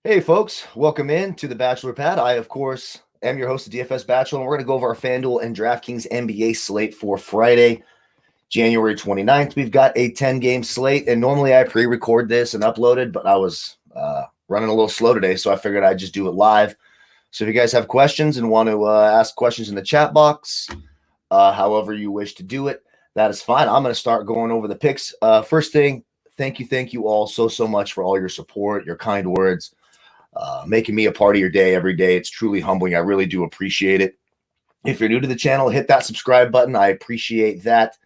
Hey, folks, welcome in to the Bachelor Pad. I, of course, am your host of DFS Bachelor, and we're going to go over our Fanduel and Draftkings NBA slate for Friday, January 29th. We've got a 10-game slate, and normally I pre-record this and upload it, but I was running a little slow today, so I figured I'd just do it live. So if you guys have questions and want to ask questions in the chat box, however you wish to do it, that is fine. I'm going to start going over the picks. First thing, thank you all so much for all your support, your kind words. Making me a part of your day every day. It's truly humbling. I really do appreciate it. If you're new to the channel, hit that subscribe button. I appreciate that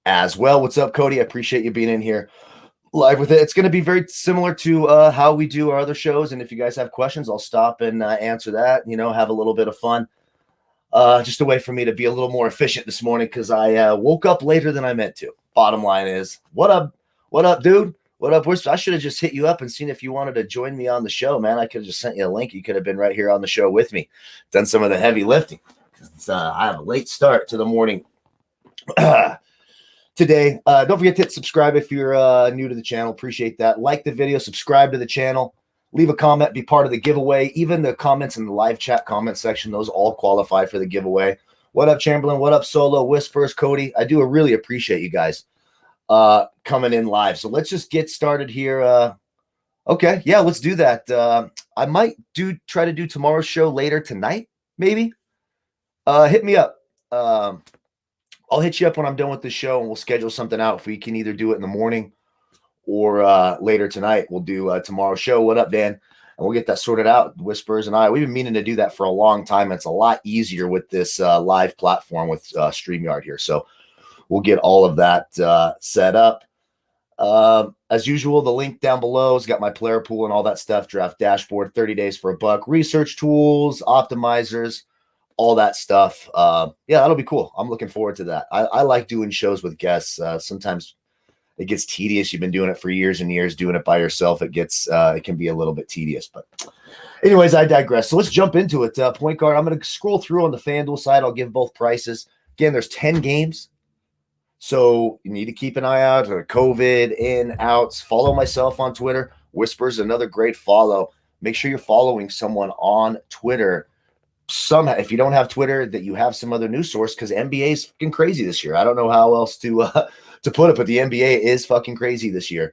as well. What's up, Cody? I appreciate you being in here live with it. It's going to be very similar to how we do our other shows. And if you guys have questions, I'll stop and answer that, have a little bit of fun. Just a way for me to be a little more efficient this morning because I woke up later than I meant to. Bottom line is, what up, dude? What up? I should have just hit you up and seen if you wanted to join me on the show, man. I could have just sent you a link. You could have been right here on the show with me, done some of the heavy lifting. I have a late start to the morning today. Don't forget to hit subscribe if you're new to the channel. Appreciate that. Like the video, subscribe to the channel, leave a comment, be part of the giveaway. Even the comments in the live chat comment section, those all qualify for the giveaway. What up, Chamberlain? What up, Solo? Whispers, Cody? I do really appreciate you guys coming in live. So let's just get started here. Okay, yeah, let's do that. I might try to do tomorrow's show later tonight, maybe. Hit me up. I'll hit you up when I'm done with the show, and we'll schedule something out. If we can either do it in the morning or later tonight, we'll do tomorrow's show. What up, Dan? And we'll get that sorted out. Whispers and we've been meaning to do that for a long time. It's a lot easier with this live platform with StreamYard here. So we'll get all of that set up. As usual, the link down below has got my player pool and all that stuff. Draft dashboard, 30 days for $1. Research tools, optimizers, all that stuff. Yeah, that'll be cool. I'm looking forward to that. I like doing shows with guests. Sometimes it gets tedious. You've been doing it for years and years. Doing it by yourself, it can be a little bit tedious. But anyways, I digress. So let's jump into it. Point guard, I'm going to scroll through on the FanDuel side. I'll give both prices. Again, there's 10 games. So you need to keep an eye out for COVID, in, outs. Follow myself on Twitter. Whispers, another great follow. Make sure you're following someone on Twitter. Somehow, if you don't have Twitter, that you have some other news source because NBA is fucking crazy this year. I don't know how else to put it, but the NBA is fucking crazy this year.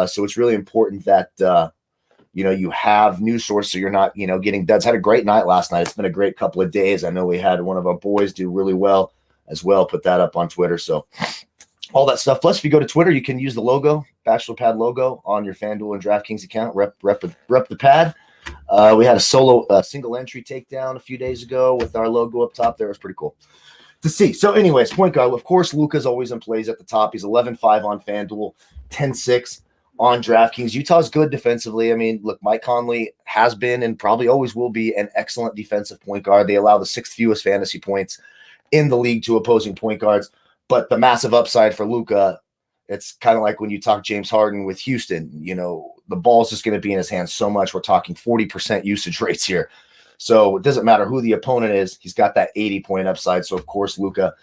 So it's really important that you have news source so you're not getting duds. Had a great night last night. It's been a great couple of days. I know we had one of our boys do really well as well. Put that up on Twitter. So all that stuff. Plus, if you go to Twitter, you can use the logo, Bachelor Pad logo on your FanDuel and DraftKings account. Rep the pad. We had a single entry takedown a few days ago with our logo up top there. It was pretty cool to see. So anyways, point guard, of course, Luka's always in plays at the top. He's 11-5 on FanDuel, 10-6 on DraftKings. Utah's good defensively. I mean, look, Mike Conley has been and probably always will be an excellent defensive point guard. They allow the 6th fewest fantasy points in the league to opposing point guards. But the massive upside for Luka, it's kind of like when you talk James Harden with Houston, the ball's just going to be in his hands so much. We're talking 40% usage rates here. So it doesn't matter who the opponent is. He's got that 80-point upside. So, of course, Luka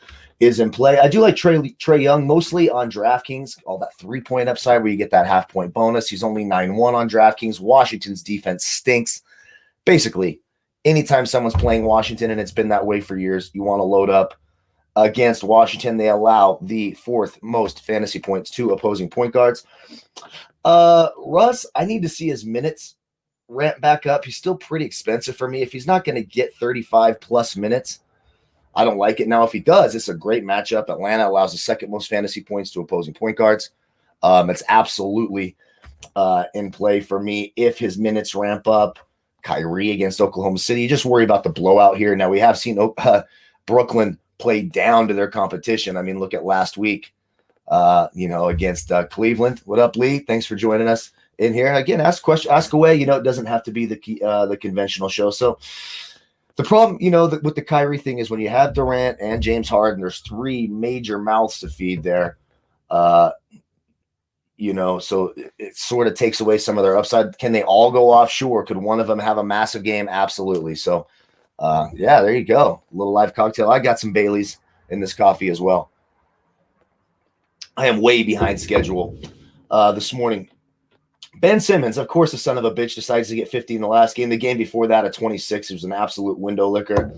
is in play. I do like Trae Young, mostly on DraftKings, all that 3-point upside where you get that half-point bonus. He's only 9-1 on DraftKings. Washington's defense stinks. Basically, anytime someone's playing Washington, and it's been that way for years, you want to load up against Washington. They allow the 4th most fantasy points to opposing point guards. Russ, I need to see his minutes ramp back up. He's still pretty expensive for me. If he's not going to get 35-plus minutes, I don't like it. Now, if he does, it's a great matchup. Atlanta allows the 2nd most fantasy points to opposing point guards. It's absolutely in play for me if his minutes ramp up. Kyrie against Oklahoma City. You just worry about the blowout here. Now, we have seen Brooklyn play down to their competition. I mean, look at last week, against Cleveland. What up, Lee? Thanks for joining us in here. Again, ask away. It doesn't have to be the conventional show. So the problem, with the Kyrie thing is when you have Durant and James Harden, there's 3 major mouths to feed there. So it sort of takes away some of their upside. Can they all go off? Sure. Could one of them have a massive game? Absolutely. So, yeah, there you go. A little live cocktail. I got some Baileys in this coffee as well. I am way behind schedule this morning. Ben Simmons, of course, the son of a bitch, decides to get 50 in the last game. The game before that at 26, it was an absolute window licker.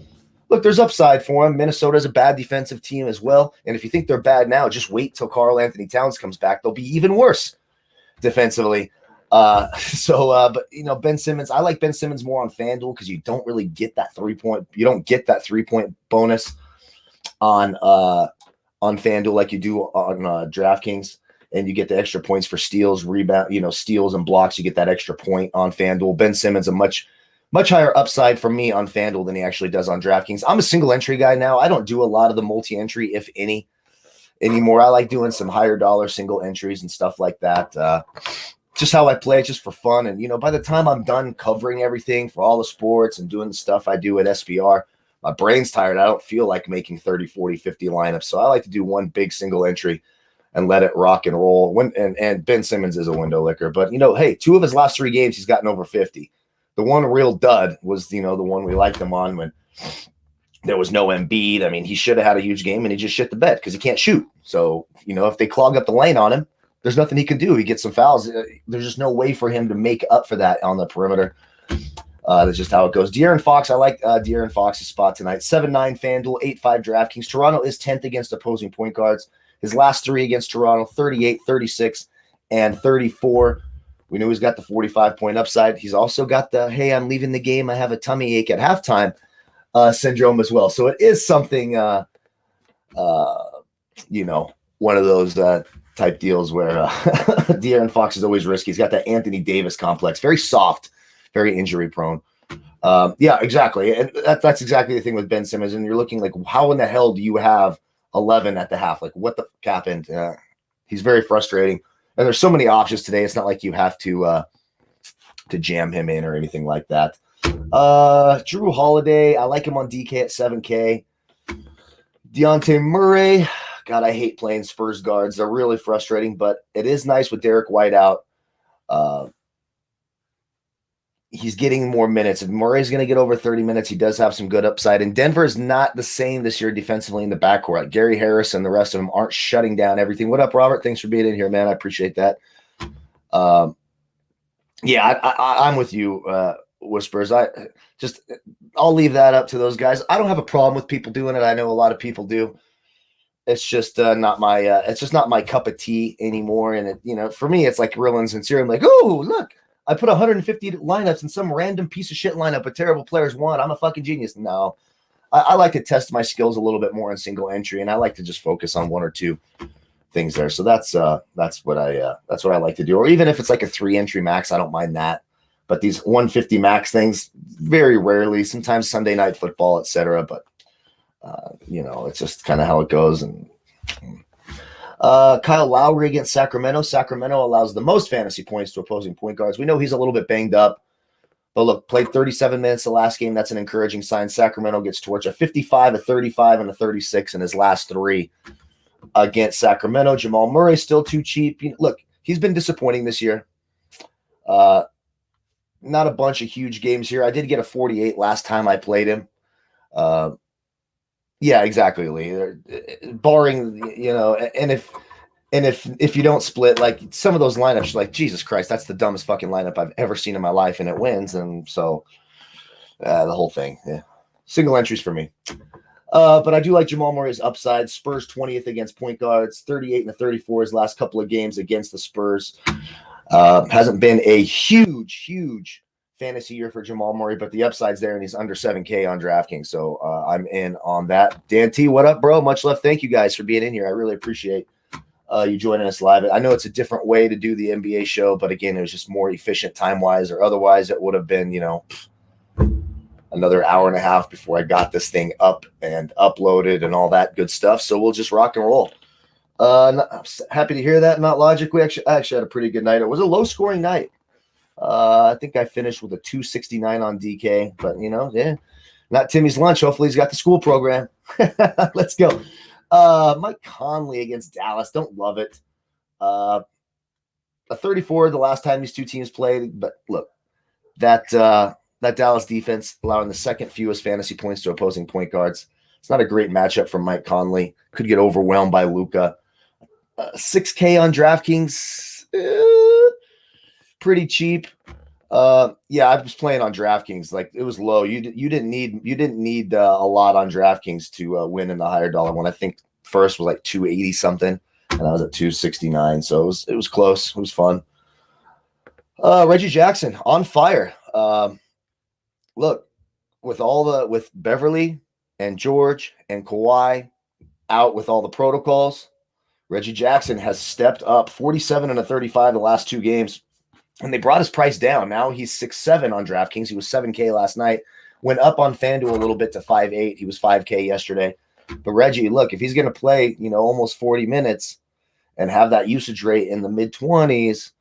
Look, there's upside for him. Minnesota's a bad defensive team as well. And if you think they're bad now, just wait till Karl Anthony Towns comes back. They'll be even worse defensively. But Ben Simmons, I like Ben Simmons more on FanDuel because you don't really get that 3-point. You don't get that 3-point bonus on FanDuel like you do on DraftKings. And you get the extra points for steals, rebound, steals and blocks. You get that extra point on FanDuel. Ben Simmons, a much higher upside for me on FanDuel than he actually does on DraftKings. I'm a single entry guy now. I don't do a lot of the multi-entry, if any, anymore. I like doing some higher dollar single entries and stuff like that. Just how I play, just for fun. And, by the time I'm done covering everything for all the sports and doing the stuff I do at SBR, my brain's tired. I don't feel like making 30, 40, 50 lineups. So I like to do one big single entry and let it rock and roll. And Ben Simmons is a window licker. But, hey, 2 of his last 3 games, he's gotten over 50. The one real dud was, the one we liked him on when there was no Embiid. I mean, he should have had a huge game, and he just shit the bed because he can't shoot. So, if they clog up the lane on him, there's nothing he can do. He gets some fouls. There's just no way for him to make up for that on the perimeter. That's just how it goes. De'Aaron Fox, I like De'Aaron Fox's spot tonight. 7-9 FanDuel, 8-5 DraftKings. Toronto is 10th against opposing point guards. His last 3 against Toronto, 38, 36, and 34. We knew he's got the 45-point upside. He's also got the, hey, I'm leaving the game, I have a tummy ache at halftime syndrome as well. So it is something, one of those type deals where De'Aaron Fox is always risky. He's got that Anthony Davis complex. Very soft, very injury prone. Yeah, exactly. And that's exactly the thing with Ben Simmons. And you're looking like, how in the hell do you have 11 at the half? Like, what the fuck happened? He's very frustrating. And there's so many options today. It's not like you have to jam him in or anything like that. Drew Holiday, I like him on DK at 7K. Dejounte Murray, God, I hate playing Spurs guards. They're really frustrating, but it is nice with Derek White out. He's getting more minutes. If Murray's going to get over 30 minutes, he does have some good upside. And Denver is not the same this year defensively in the backcourt. Like Gary Harris and the rest of them aren't shutting down everything. What up, Robert? Thanks for being in here, man. I appreciate that. I'm with you, Whispers. I'll leave that up to those guys. I don't have a problem with people doing it. I know a lot of people do. It's just not my cup of tea anymore. And for me, it's like real and sincere. I'm like, oh, look. I put 150 lineups in some random piece of shit lineup with terrible players won. I'm a fucking genius. No, I like to test my skills a little bit more in single entry, and I like to just focus on 1 or 2 things there. So that's what I like to do. Or even if it's like a 3-entry max, I don't mind that. But these 150 max things, very rarely. Sometimes Sunday Night Football, etc. But it's just kind of how it goes. And Kyle Lowry against Sacramento. Sacramento allows the most fantasy points to opposing point guards. We know he's a little bit banged up, but look, played 37 minutes the last game. That's an encouraging sign. Sacramento gets torched a 55, a 35, and a 36 in his last 3 against Sacramento. Jamal Murray still too cheap. Look, he's been disappointing this year. Not a bunch of huge games here. I did get a 48 last time I played him. Yeah, exactly, Lee. Barring, and if you don't split, like some of those lineups, you're like, Jesus Christ, that's the dumbest fucking lineup I've ever seen in my life, and it wins. And so the whole thing, yeah. Single entries for me. But I do like Jamal Murray's upside. Spurs 20th against point guards, 38 and a 34 his last couple of games against the Spurs. Hasn't been a huge fantasy year for Jamal Murray, but the upside's there, and he's under 7K on DraftKings. So I'm in on that. Dan T, what up, bro? Much love. Thank you guys for being in here. I really appreciate you joining us live. I know it's a different way to do the NBA show, but again, it was just more efficient time-wise, or otherwise it would have been, another hour and a half before I got this thing up and uploaded and all that good stuff. So we'll just rock and roll. I'm happy to hear that. Not Logic. I actually had a pretty good night. It was a low-scoring night. I think I finished with a 269 on DK, but yeah, not Timmy's lunch. Hopefully he's got the school program. Let's go. Mike Conley against Dallas. Don't love it. A 34 the last time these two teams played, but look, that Dallas defense allowing the second fewest fantasy points to opposing point guards. It's not a great matchup for Mike Conley. Could get overwhelmed by Luka. 6K on DraftKings. pretty cheap. Yeah, I was playing on DraftKings. Like it was low. You didn't need a lot on DraftKings to win in the higher dollar one. I think first was like 280 something, and I was at 269. So it was close. It was fun. Reggie Jackson on fire. Look, with Beverly and George and Kawhi out with all the protocols, Reggie Jackson has stepped up 47 and a 35 the last 2 games. And they brought his price down. Now he's 6'7" on DraftKings. He was 7K last night. Went up on Fanduel a little bit to 5'8". He was 5K yesterday. But Reggie, look, if he's going to play, almost 40 minutes and have that usage rate in the mid-20s,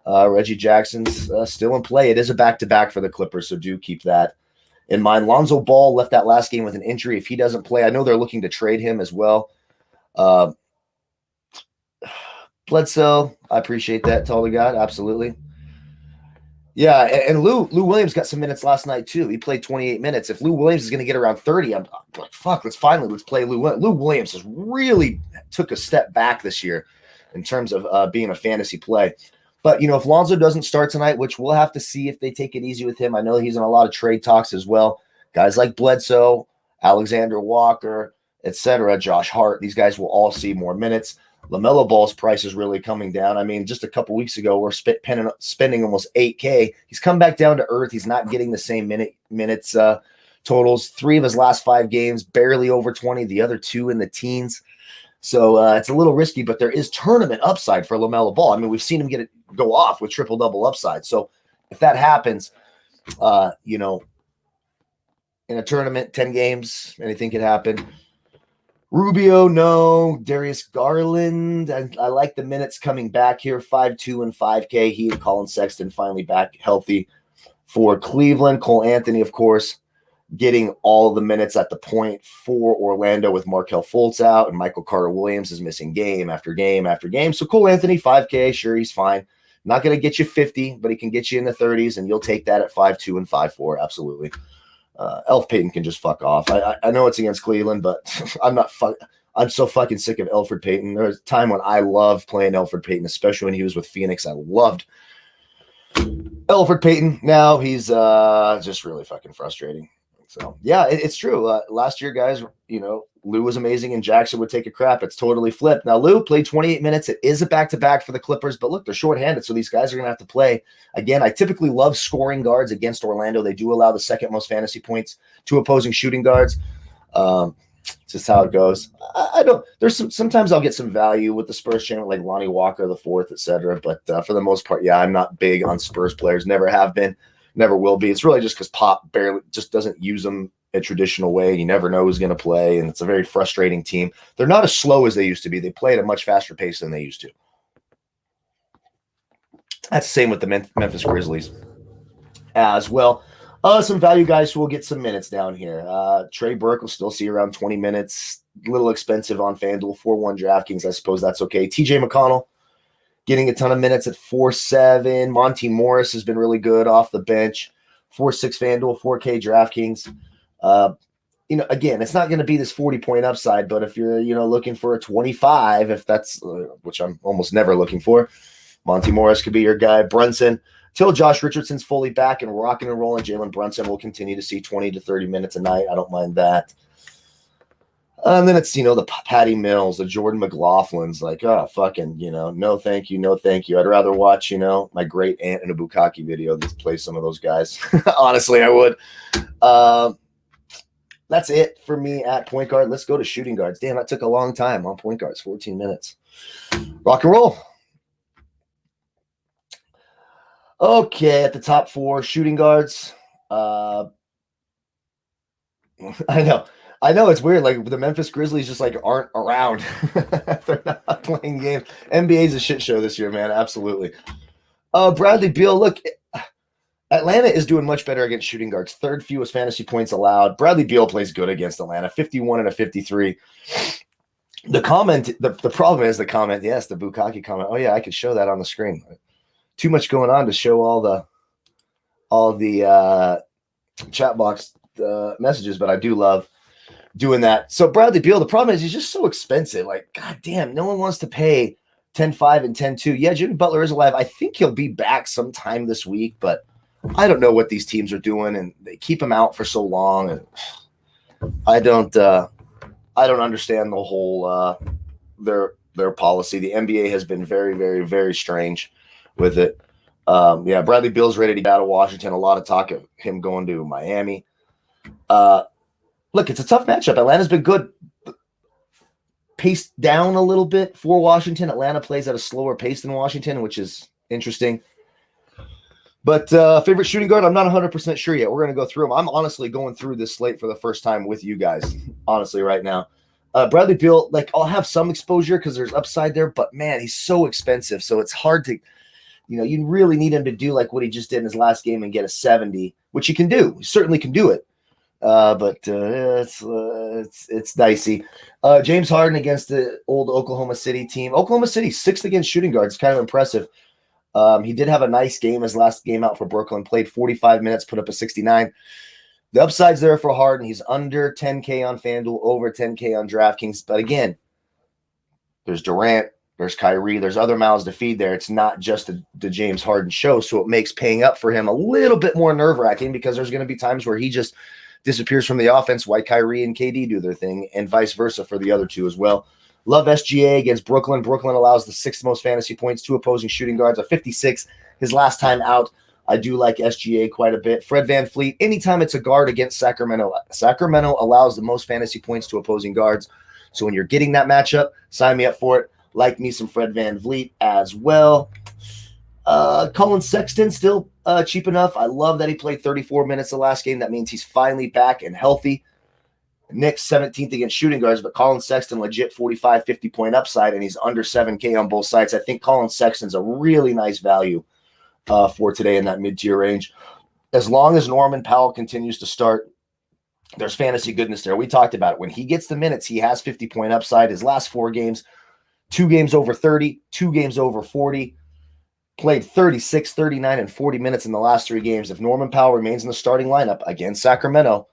Reggie Jackson's still in play. It is a back-to-back for the Clippers, so do keep that in mind. Lonzo Ball left that last game with an injury. If he doesn't play, I know they're looking to trade him as well. Bledsoe, I appreciate that. Tell the God, absolutely. Yeah, and Lou Williams got some minutes last night too. He played 28 minutes. If Lou Williams is going to get around 30, I'm like, fuck, let's play Lou Williams. Lou Williams has really took a step back this year in terms of being a fantasy play. But, if Lonzo doesn't start tonight, which we'll have to see if they take it easy with him. I know he's in a lot of trade talks as well. Guys like Bledsoe, Alexander Walker, etc., Josh Hart, these guys will all see more minutes. LaMelo Ball's price is really coming down. I mean, just a couple weeks ago, we're spending almost 8K. He's come back down to earth. He's not getting the same minutes totals. 3 of his last 5 games, barely over 20. The other 2 in the teens. So it's a little risky, but there is tournament upside for LaMelo Ball. I mean, we've seen him go off with triple-double upside. So if that happens, in a tournament, 10 games, anything could happen. Rubio, no. Darius Garland, I like the minutes coming back here, 5-2 and 5K. He and Colin Sexton finally back healthy for Cleveland. Cole Anthony, of course, getting all the minutes at the point for Orlando with Markelle Fultz out, and Michael Carter-Williams is missing game after game after game. So Cole Anthony, 5K, sure, he's fine. Not going to get you 50, but he can get you in the 30s, and you'll take that at 5-2 and 5-4, absolutely. Elf Payton can just fuck off. I know it's against Cleveland, but I'm so fucking sick of Elfrid Payton. There was a time when I loved playing Elfrid Payton, especially when he was with Phoenix. I loved Elfrid Payton. Now he's just really fucking frustrating. So yeah, it's true. Last year, guys, Lou was amazing and Jackson would take a crap. It's totally flipped. Now Lou played 28 minutes. It is a back-to-back for the Clippers, but look, they're shorthanded, so these guys are going to have to play. Again, I typically love scoring guards against Orlando. They do allow the second most fantasy points to opposing shooting guards. Just how it goes. I don't. Sometimes I'll get some value with the Spurs channel, like Lonnie Walker the fourth, etc. But for the most part, yeah, I'm not big on Spurs players. Never have been. Never will be. It's really just because Pop barely just doesn't use them a traditional way. You never know who's going to play, and it's a very frustrating team. They're not as slow as they used to be. They play at a much faster pace than they used to. That's the same with the Memphis Grizzlies as well. Some value guys who will get some minutes down here. Trey Burke will still see around 20 minutes. A little expensive on FanDuel, 4-1 DraftKings. I suppose that's okay. TJ McConnell getting a ton of minutes at 4-7. Monty Morris has been really good off the bench. 4-6 FanDuel, 4K DraftKings. Again, it's not going to be this 40-point upside, but if you're, looking for a 25, if that's, which I'm almost never looking for, Monty Morris could be your guy. Brunson, till Josh Richardson's fully back and rocking and rolling, Jalen Brunson will continue to see 20 to 30 minutes a night. I don't mind that. And then it's, the Patty Mills, the Jordan McLaughlin's like, oh, fucking, no thank you, no thank you. I'd rather watch, my great aunt in a Bukkake video than play some of those guys. Honestly, I would. That's it for me at point guard. Let's go to shooting guards. Damn, that took a long time on point guards, 14 minutes. Rock and roll. Okay, at the top 4 shooting guards. I know it's weird. Like the Memphis Grizzlies just aren't around. They're not playing games. NBA's a shit show this year, man. Absolutely. Bradley Beal, look, Atlanta is doing much better against shooting guards. 3rd fewest fantasy points allowed. Bradley Beal plays good against Atlanta, 51 and a 53. The problem is the comment. Yes, the Bukkake comment. Oh yeah, I could show that on the screen. Too much going on to show all the chat box messages, but I do love doing that. So Bradley Beal, the problem is he's just so expensive. Like, god damn, no one wants to pay 10-5 and 10-2. Yeah, Jimmy Butler is alive. I think he'll be back sometime this week, but I don't know what these teams are doing, and they keep him out for so long. And I don't understand the whole their policy. The NBA has been very, very, very strange with it. Bradley Beal's ready to get out of Washington. A lot of talk of him going to Miami. Look, it's a tough matchup. Atlanta's been good. Paced down a little bit for Washington. Atlanta plays at a slower pace than Washington, which is interesting. But favorite shooting guard, I'm not 100% sure yet. We're going to go through them. I'm honestly going through this slate for the first time with you guys, honestly, right now. Bradley Beal, like, I'll have some exposure because there's upside there, but, man, he's so expensive. So it's hard to, you really need him to do like what he just did in his last game and get a 70, which he can do. He certainly can do it. But it's dicey. James Harden against the old Oklahoma City team. Oklahoma City, 6th against shooting guards. Kind of impressive. He did have a nice game his last game out for Brooklyn. Played 45 minutes, put up a 69. The upside's there for Harden. He's under 10K on Fanduel, over 10K on DraftKings. But again, there's Durant, there's Kyrie, there's other mouths to feed there. It's not just the James Harden show. So it makes paying up for him a little bit more nerve-wracking because there's going to be times where he just disappears from the offense while Kyrie and KD do their thing, and vice versa for the other two as well. Love SGA against Brooklyn. Brooklyn allows the 6th most fantasy points to opposing shooting guards, a 56 his last time out. I do like SGA quite a bit. Fred VanVleet, anytime it's a guard against Sacramento, Sacramento allows the most fantasy points to opposing guards. So when you're getting that matchup, sign me up for it. Like me some Fred VanVleet as well. Colin Sexton, still cheap enough. I love that he played 34 minutes the last game. That means he's finally back and healthy. Knicks 17th against shooting guards, but Colin Sexton legit 45, 50-point upside, and he's under 7K on both sides. I think Colin Sexton's a really nice value for today in that mid-tier range. As long as Norman Powell continues to start, there's fantasy goodness there. We talked about it. When he gets the minutes, he has 50-point upside. His last 4 games, 2 games over 30, 2 games over 40, played 36, 39, and 40 minutes in the last 3 games. If Norman Powell remains in the starting lineup against Sacramento,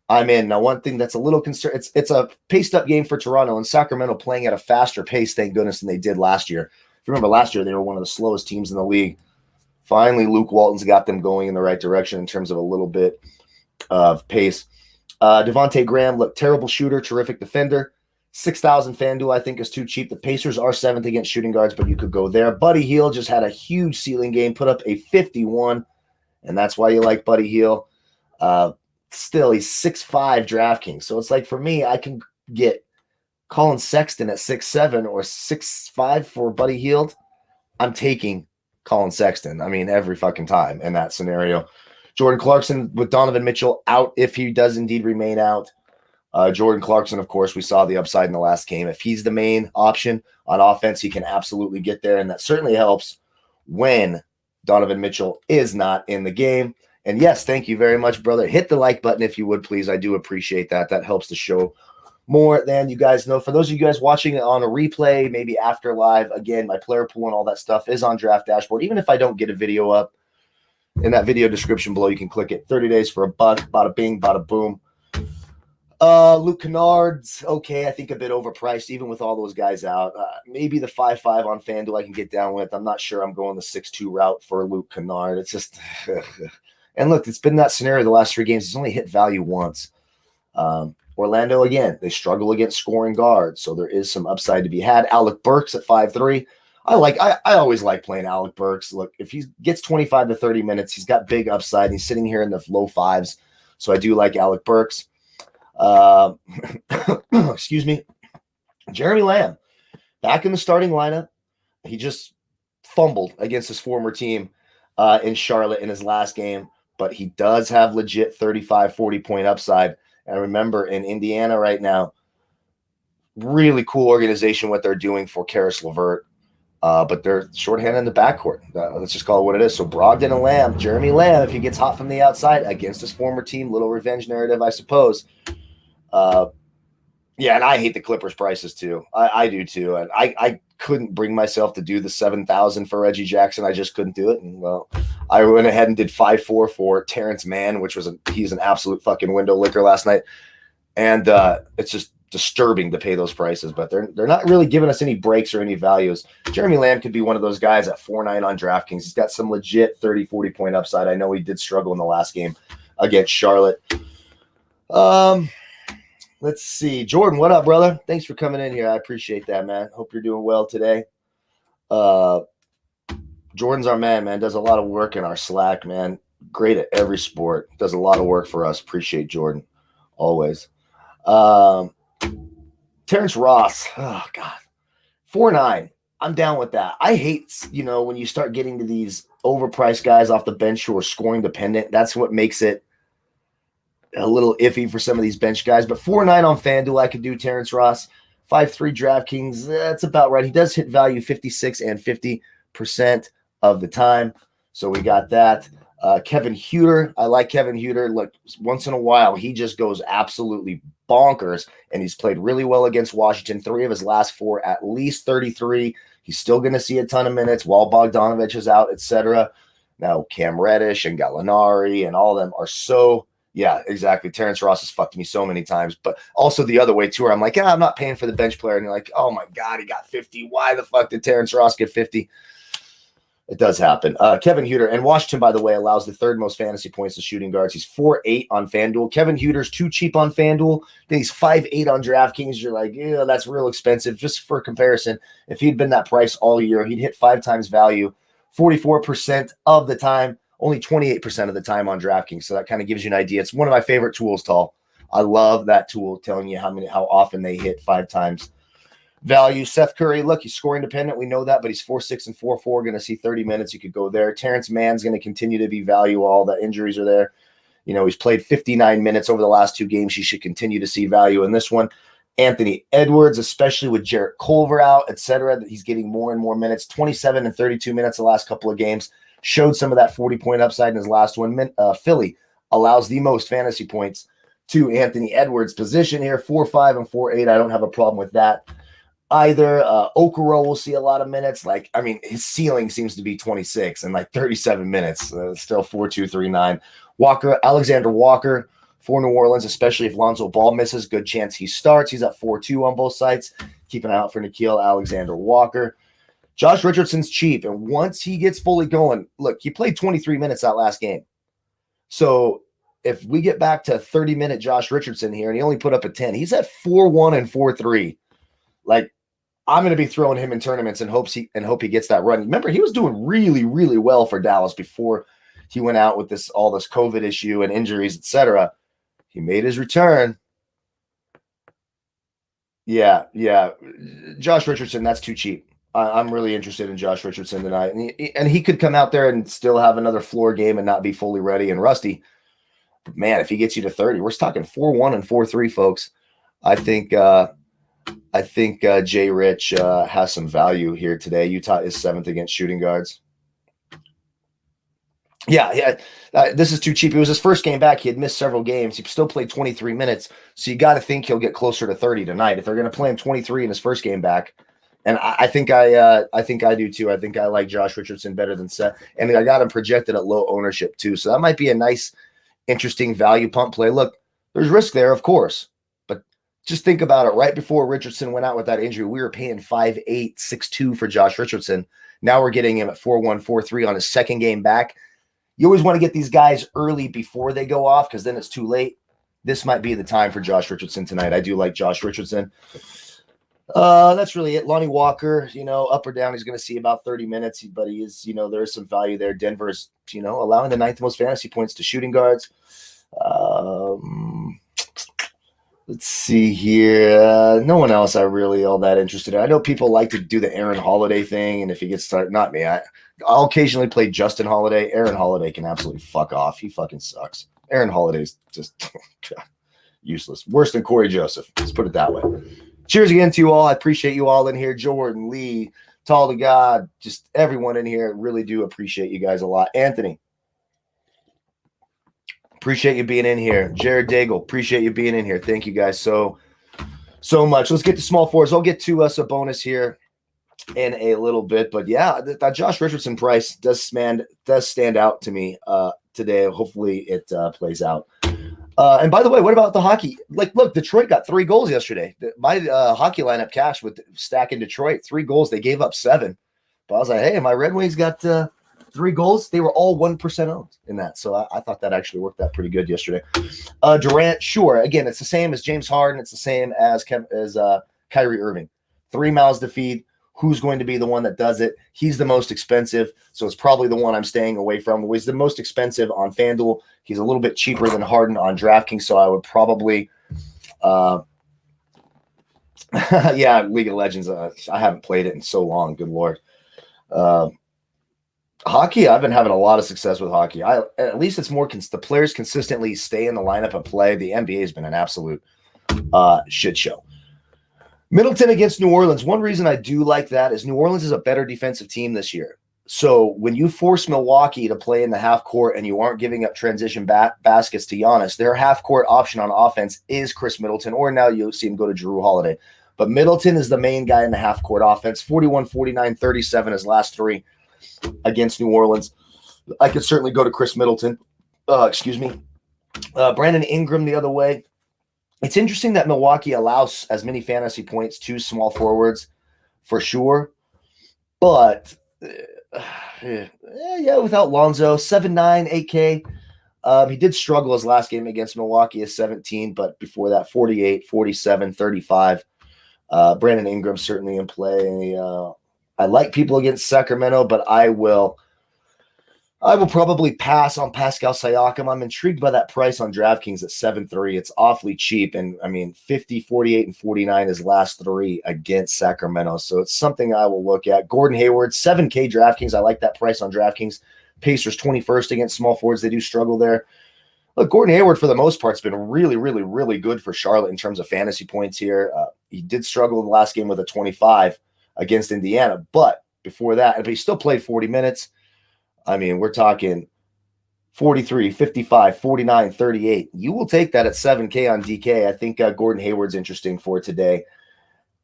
I'm in. Now, one thing that's a little concerned, it's a paced-up game for Toronto, and Sacramento playing at a faster pace, thank goodness, than they did last year. If you remember last year, they were one of the slowest teams in the league. Finally, Luke Walton's got them going in the right direction in terms of a little bit of pace. Devontae Graham, look, terrible shooter, terrific defender. 6,000 Fanduel, I think, is too cheap. The Pacers are 7th against shooting guards, but you could go there. Buddy Hield just had a huge ceiling game, put up a 51, and that's why you like Buddy Hield. Still, he's 6'5" DraftKings. So it's like, for me, I can get Colin Sexton at 6'7" or 6'5" for Buddy Hield. I'm taking Colin Sexton. I mean, every fucking time in that scenario. Jordan Clarkson with Donovan Mitchell out if he does indeed remain out. Jordan Clarkson, of course, we saw the upside in the last game. If he's the main option on offense, he can absolutely get there, and that certainly helps when Donovan Mitchell is not in the game. And yes, thank you very much, brother. Hit the like button if you would, please. I do appreciate that. That helps the show more than you guys know. For those of you guys watching it on a replay, maybe after live, again, my player pool and all that stuff is on Draft Dashboard. Even if I don't get a video up, in that video description below, you can click it. 30 days for a buck. Bada bing, bada boom. Luke Kennard's okay. I think a bit overpriced, even with all those guys out. Maybe the 5.5 on FanDuel I can get down with. I'm not sure I'm going the 6.2 route for Luke Kennard. It's just, and look, it's been that scenario the last 3 games. It's only hit value once. Orlando, again, they struggle against scoring guards, so there is some upside to be had. Alec Burks at 5.3. I always like playing Alec Burks. Look, if he gets 25 to 30 minutes, he's got big upside. And he's sitting here in the low 5s, so I do like Alec Burks. Excuse me. Jeremy Lamb back in the starting lineup. He just fumbled against his former team in Charlotte in his last game, but he does have legit 35, 40-point upside. And remember, in Indiana right now, really cool organization what they're doing for Karis LeVert, but they're shorthanded in the backcourt. Let's just call it what it is. So Brogdon and Lamb, Jeremy Lamb, if he gets hot from the outside against his former team, little revenge narrative, I suppose. Yeah, and I hate the Clippers prices too. I do too. And I couldn't bring myself to do the 7,000 for Reggie Jackson. I just couldn't do it. And well, I went ahead and did 5.4 for Terrence Mann, which was he's an absolute fucking window licker last night. And it's just disturbing to pay those prices, but they're not really giving us any breaks or any values. Jeremy Lamb could be one of those guys at 4.9 on DraftKings. He's got some legit 30, 40 point upside. I know he did struggle in the last game against Charlotte. Let's see. Jordan, what up, brother? Thanks for coming in here. I appreciate that, man. Hope you're doing well today. Jordan's our man. Does a lot of work in our Slack, man. Great at every sport. Does a lot of work for us. Appreciate Jordan. Always. Terrence Ross. Oh, God. 4.9. I'm down with that. I hate, when you start getting to these overpriced guys off the bench who are scoring dependent. That's what makes it a little iffy for some of these bench guys. But 4.9 on Fanduel, I could do Terrence Ross. 5.3 DraftKings, that's about right. He does hit value 56 and 50% of the time. So we got that. Kevin Huter. I like Kevin Huter. Look, once in a while, he just goes absolutely bonkers, and he's played really well against Washington. 3 of his last 4, at least 33. He's still going to see a ton of minutes while Bogdanovich is out, etc. Now, Cam Reddish and Gallinari and all of them are so – yeah, exactly. Terrence Ross has fucked me so many times, but also the other way too, where I'm like, I'm not paying for the bench player. And you're like, oh my God, he got 50. Why the fuck did Terrence Ross get 50? It does happen. Kevin Huter, and Washington, by the way, allows the 3rd most fantasy points to shooting guards. He's 4.8 on FanDuel. Kevin Huter's too cheap on FanDuel. Then he's 5.8 on DraftKings. You're like, yeah, that's real expensive. Just for comparison, if he'd been that price all year, he'd hit 5 times value, 44% of the time. Only 28% of the time on DraftKings. So that kind of gives you an idea. It's one of my favorite tools, Tall. I love that tool telling you how often they hit 5 times value. Seth Curry, look, he's scoring dependent. We know that, but he's 4.6 and 4.4. Going to see 30 minutes. You could go there. Terrence Mann's going to continue to be value. All the injuries are there. He's played 59 minutes over the last 2 games. He should continue to see value in this one. Anthony Edwards, especially with Jarrett Culver out, etc. He's getting more and more minutes. 27 and 32 minutes the last couple of games. Showed some of that 40-point upside in his last one. Philly allows the most fantasy points to Anthony Edwards' position here, 4.5 and 4.8. I don't have a problem with that either. Okoro will see a lot of minutes. His ceiling seems to be 26 and 37 minutes. Still 4.239. Alexander Walker for New Orleans, especially if Lonzo Ball misses, good chance he starts. He's at 4.2 on both sides. Keep an eye out for Nickeil Alexander-Walker. Josh Richardson's cheap, and once he gets fully going, look, he played 23 minutes that last game. So if we get back to 30-minute Josh Richardson here, and he only put up a 10, he's at 4.1 and 4.3. I'm going to be throwing him in tournaments and hope he gets that run. Remember, he was doing really, really well for Dallas before he went out with all this COVID issue and injuries, etc. He made his return. Yeah. Josh Richardson, that's too cheap. I'm really interested in Josh Richardson tonight. And he could come out there and still have another floor game and not be fully ready and rusty. But man, if he gets you to 30, we're talking 4.1 and 4.3, folks. I think Jay Rich has some value here today. Utah is 7th against shooting guards. Yeah. This is too cheap. It was his first game back. He had missed several games. He still played 23 minutes. So you got to think he'll get closer to 30 tonight. If they're going to play him 23 in his first game back, and I think I do too. I think I like Josh Richardson better than Seth, and I got him projected at low ownership too. So that might be a nice, interesting value pump play. Look, there's risk there, of course, but just think about it. Right before Richardson went out with that injury, we were paying 5.8, 6.2 for Josh Richardson. Now we're getting him at 4.1, 4.3 on his second game back. You always want to get these guys early before they go off because then it's too late. This might be the time for Josh Richardson tonight. I do like Josh Richardson. That's really it. Lonnie Walker, up or down, he's going to see about 30 minutes, but he is, there is some value there. Denver's, allowing the 9th most fantasy points to shooting guards. Let's see here. No one else I really all that interested in. I know people like to do the Aaron Holiday thing, and if he gets started, not me. I'll occasionally play Justin Holiday. Aaron Holiday can absolutely fuck off. He fucking sucks. Aaron Holiday's just useless. Worse than Corey Joseph. Let's put it that way. Cheers again to you all. I appreciate you all in here. Jordan, Lee, Tall to God, just everyone in here. Really do appreciate you guys a lot. Anthony, appreciate you being in here. Jared Daigle, appreciate you being in here. Thank you guys so much. Let's get to small fours. I'll get to us a bonus here in a little bit. But yeah, that Josh Richardson price does stand out to me today. Hopefully it plays out. And by the way, what about the hockey? Like, look, Detroit got 3 goals yesterday. My hockey lineup cash with stacking Detroit, 3 goals. They gave up 7. But I was like, hey, my Red Wings got 3 goals. They were all 1% owned in that. So I thought that actually worked out pretty good yesterday. Durant, sure. Again, it's the same as James Harden. It's the same as Kyrie Irving. 3 mouths to feed. Who's going to be the one that does it? He's the most expensive, so it's probably the one I'm staying away from. He's the most expensive on FanDuel. He's a little bit cheaper than Harden on DraftKings, so I would probably yeah, League of Legends. I haven't played it in so long. Good Lord. Hockey, I've been having a lot of success with hockey. At least it's more the players consistently stay in the lineup and play. The NBA has been an absolute shit show. Middleton against New Orleans. One reason I do like that is New Orleans is a better defensive team this year. So when you force Milwaukee to play in the half court and you aren't giving up transition baskets to Giannis, their half court option on offense is Chris Middleton, or now you'll see him go to Jrue Holiday. But Middleton is the main guy in the half court offense. 41, 49, 37 his last 3 against New Orleans. I could certainly go to Chris Middleton. Brandon Ingram the other way. It's interesting that Milwaukee allows as many fantasy points to small forwards for sure. But, without Lonzo, 7'9", 8K. He did struggle his last game against Milwaukee as 17, but before that, 48, 47, 35. Brandon Ingram certainly in play. I like people against Sacramento, but I will probably pass on Pascal Siakam. I'm intrigued by that price on DraftKings at 7.3. It's awfully cheap. And I mean, 50, 48, and 49 is last 3 against Sacramento. So it's something I will look at. Gordon Hayward, 7K DraftKings. I like that price on DraftKings. Pacers 21st against small forwards. They do struggle there. Look, Gordon Hayward, for the most part, has been really, really, really good for Charlotte in terms of fantasy points here. He did struggle in the last game with a 25 against Indiana. But before that, he still played 40 minutes. I mean, we're talking 43, 55, 49, 38. You will take that at 7K on DK. I think Gordon Hayward's interesting for today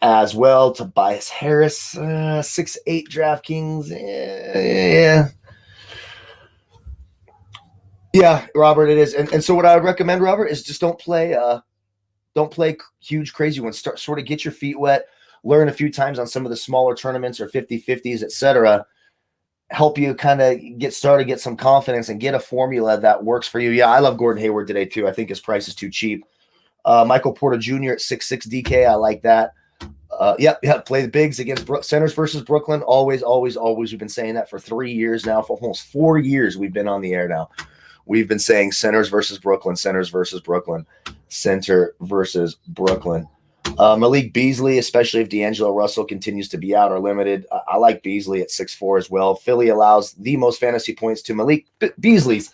as well. Tobias Harris, 6'8 DraftKings. Yeah, Robert, it is. And so what I would recommend, Robert, is just don't play huge, crazy ones. Sort of get your feet wet, learn a few times on some of the smaller tournaments or 50-50s, etc. Help you kind of get started, get some confidence, and get a formula that works for you. Yeah, I love Gordon Hayward today too. I think his price is too cheap. Michael Porter Jr. at 6'6 DK. I like that. Play the bigs against centers versus Brooklyn. Always. We've been saying that for 3 years now. For almost 4 years, we've been on the air now. We've been saying centers versus Brooklyn, center versus Brooklyn. Malik Beasley, especially if D'Angelo Russell continues to be out or limited. I like Beasley at 6'4 as well. Philly allows the most fantasy points to Malik Beasley's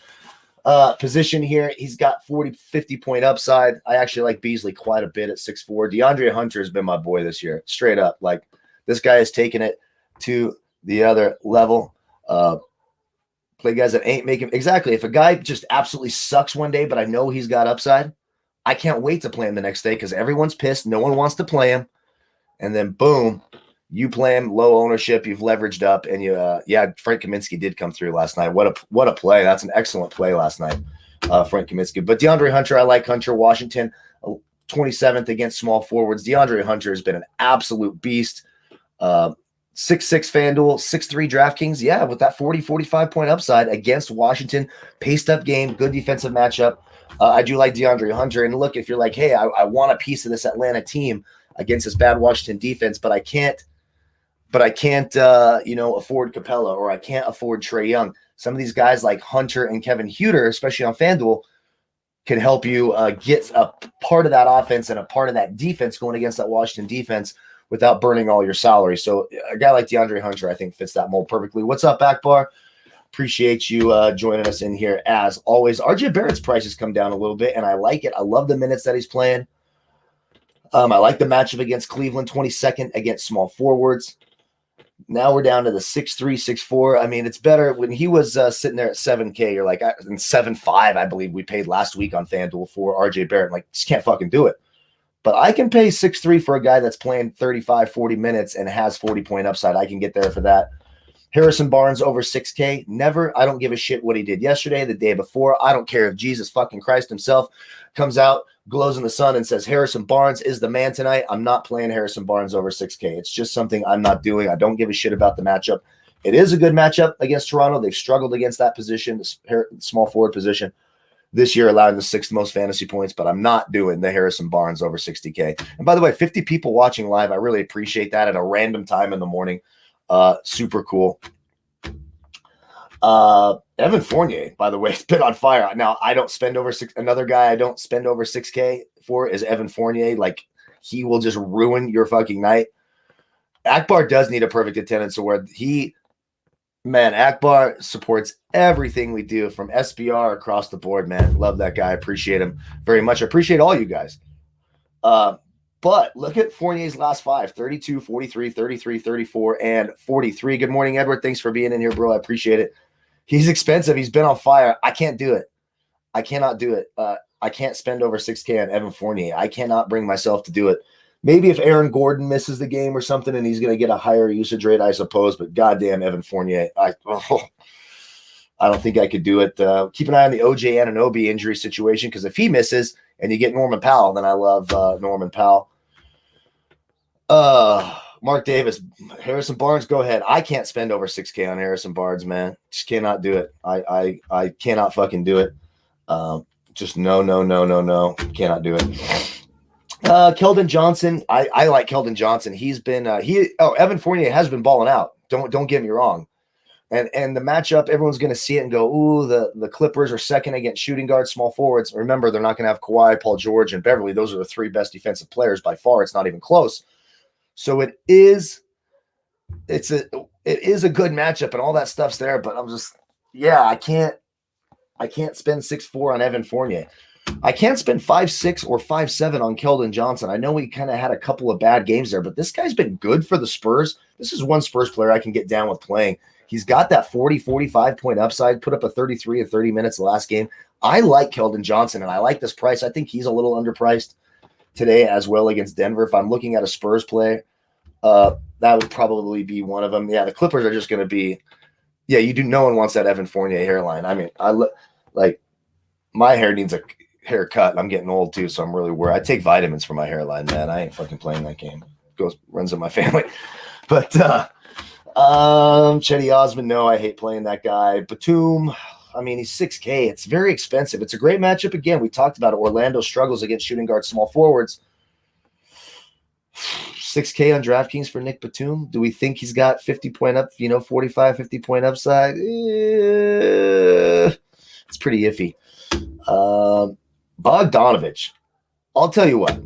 position here. He's got 40, 50-point upside. I actually like Beasley quite a bit at 6'4. DeAndre Hunter has been my boy this year, straight up. Like, this guy has taken it to the other level. Play guys that ain't making – exactly. If a guy just absolutely sucks one day, but I know he's got upside, I can't wait to play him the next day because everyone's pissed. No one wants to play him. And then, boom, you play him, low ownership, you've leveraged up, and Frank Kaminsky did come through last night. What a play. That's an excellent play last night, Frank Kaminsky. But DeAndre Hunter, I like Hunter. Washington, 27th against small forwards. DeAndre Hunter has been an absolute beast. 6'6 FanDuel, 6'3 DraftKings. Yeah, with that 40, 45-point upside against Washington. Paced up game, good defensive matchup. I do like DeAndre Hunter. And look, if you're like, hey, I want a piece of this Atlanta team against this bad Washington defense, but I can't afford Capella, or I can't afford Trae Young. Some of these guys like Hunter and Kevin Huerter, especially on FanDuel, can help you get a part of that offense and a part of that defense going against that Washington defense without burning all your salary. So a guy like DeAndre Hunter, I think, fits that mold perfectly. What's up, Backbar? Appreciate you joining us in here as always. RJ Barrett's price has come down a little bit, and I like it. I love the minutes that he's playing. I like the matchup against Cleveland, 22nd against small forwards. Now we're down to the 6'3", 6'4". I mean, it's better when he was sitting there at 7K. You're like, and 7.5, I believe we paid last week on FanDuel for RJ Barrett. Like, just can't fucking do it. But I can pay 6'3 for a guy that's playing 35, 40 minutes and has 40-point upside. I can get there for that. Harrison Barnes over 6K. Never. I don't give a shit what he did yesterday, the day before. I don't care if Jesus fucking Christ himself comes out, glows in the sun, and says Harrison Barnes is the man tonight. I'm not playing Harrison Barnes over 6K. It's just something I'm not doing. I don't give a shit about the matchup. It is a good matchup against Toronto. They've struggled against that position, the small forward position this year, allowing the 6th most fantasy points, but I'm not doing the Harrison Barnes over 60K. And by the way, 50 people watching live. I really appreciate that at a random time in the morning. Super cool. Evan Fournier, by the way, has been on fire. Now, I don't spend over another guy I don't spend over 6K for is Evan Fournier. Like, he will just ruin your fucking night. Akbar does need a perfect attendance award. Akbar supports everything we do from SBR across the board, man. Love that guy. Appreciate him very much. I appreciate all you guys. But look at Fournier's last 5, 32, 43, 33, 34, and 43. Good morning, Edward. Thanks for being in here, bro. I appreciate it. He's expensive. He's been on fire. I can't do it. I cannot do it. I can't spend over 6K on Evan Fournier. I cannot bring myself to do it. Maybe if Aaron Gordon misses the game or something and he's going to get a higher usage rate, I suppose. But goddamn, Evan Fournier, I don't think I could do it. Keep an eye on the OJ Anunoby injury situation, because if he misses and you get Norman Powell, then I love Norman Powell. Mark Davis, Harrison Barnes, go ahead. I can't spend over 6K on Harrison Barnes, man. Just cannot do it. I cannot fucking do it. Just no. Cannot do it. Kelden Johnson, I like Kelden Johnson. He's been Evan Fournier has been balling out. Don't get me wrong. And the matchup, everyone's going to see it and go, ooh, the Clippers are second against shooting guards, small forwards. Remember, they're not going to have Kawhi, Paul George, and Beverly. Those are the 3 best defensive players by far. It's not even close. So it is a good matchup and all that stuff's there. But I'm just, I can't spend 6-4 on Evan Fournier. I can't spend 5-6 or 5-7 on Keldon Johnson. I know he kind of had a couple of bad games there, but this guy's been good for the Spurs. This is one Spurs player I can get down with playing. He's got that 40, 45 point upside, put up a 33 in 30 minutes the last game. I like Keldon Johnson, and I like this price. I think he's a little underpriced today as well against Denver. If I'm looking at a Spurs play, that would probably be one of them. Yeah, the Clippers are just going to be, no one wants that Evan Fournier hairline. I mean, my hair needs a haircut, and I'm getting old too, so I'm really worried. I take vitamins for my hairline, man. I ain't fucking playing that game. Runs in my family. But Chetty Osman, no, I hate playing that guy. Batum, I mean, he's 6K. It's very expensive. It's a great matchup. Again, we talked about it. Orlando struggles against shooting guard small forwards. 6K on DraftKings for Nick Batum. Do we think he's got 50 point up, 45, 50 point upside? It's pretty iffy. Bogdanovich. I'll tell you what.